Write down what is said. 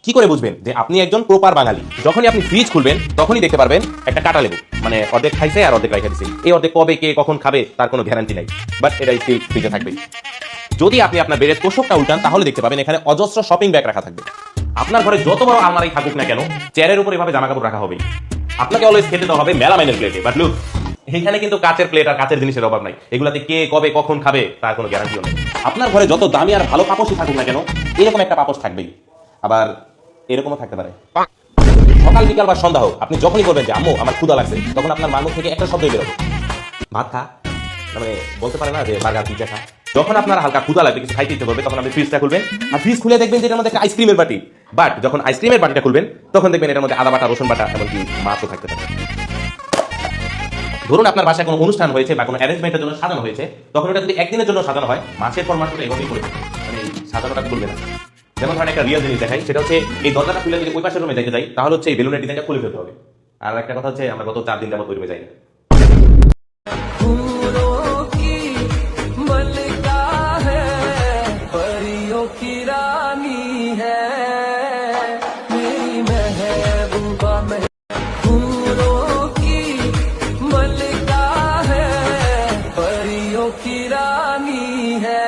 কি করে বুঝবেন যে আপনি একজন প্রপার বাঙালি? যখনই আপনি ফ্রিজ খুলবেন তখনই দেখতে পারবেন একটা কাটা লেবু, মানে অর্ধেক খাইছে আর অর্ধেক রাইখা দিছে। এই অর্ধেক কবে কে কখন খাবে তার কোনো গ্যারান্টি নাই, বাট এটা স্টিল ফ্রিজে থাকবে। যদি আপনি আপনার বেডের তোষকটা উল্টান তাহলে দেখতে পাবেন এখানে অজস্র শপিং ব্যাগ রাখা থাকবে। আপনার ঘরে যত বড় আলমারি থাকুক না কেন, চেয়ারের উপর এভাবে জামা কাপড় রাখা হবে। আপনাকে অলওয়েজ খেতে দেওয়া হবে মেলামাইনের প্লেটে, বাট লুক, এখানে কিন্তু কাচের প্লেট আর কাচের জিনিসের অভাব নাই। এগুলাতে কে কবে কখন খাবে তার কোনো গ্যারান্টিও নেই। আপনার ঘরে যত দামি আর ভালো পাপোশই থাকুক না কেন, এরকম একটা পাপোশ থাকবেই, আবার এরকমও থাকতে পারে। সকাল বিকাল বা সন্ধ্যা হোক, আপনি যখনই বলবেন যে আম্মু আমার ক্ষুধা লাগছে, তখন আপনার মার মুখ থেকে একটা শব্দই বেরোবে, ভাত খা। মানে বলতে পারে না যে বার্গার পিজ্জা খা। যখন আপনার হালকা ক্ষুধা লাগবে, কিছু খাইতে ইচ্ছে করবে, তখন আপনি ফ্রিজটা খুলবেন, আর ফ্রিজ খুলে দেখবেন যে এটার মধ্যে একটা আইসক্রিমের বাটি। বাট যখন আইসক্রিমের বাটিটা খুলবেন তখন দেখবেন এটার মধ্যে আদা বাটা, রসুন বাটা, এমনকি মাছও থাকতে পারে। ধরুন আপনার বাসায় কোনো অনুষ্ঠান হয়েছে বা কোনো অ্যারেঞ্জমেন্টের জন্য সাজানো হয়েছে, তখন ওটা যদি একদিনের জন্য সাজানো হয়, মাছের পর মাস এভাবেই করে থাকে, মানে সাজানোটা খুলবে না। যেমন ধরেন একটা রিয়েল জিনিস দেখাই, সেটা হচ্ছে এই দরজাটা খুলে যদি ওই পাশের রুমে যেতে যাই, তাহলে হচ্ছে এই বেলুনের ডিজাইনটা খুলে ফেলতে হবে। আর একটা কথা হচ্ছে আমরা গত 4 দিন যাবত ওই রুমে যাই না। फूलों की मलिका है, परियों की रानी है, मेरी महबूबा फूलों की मलिका है, परियों की रानी है।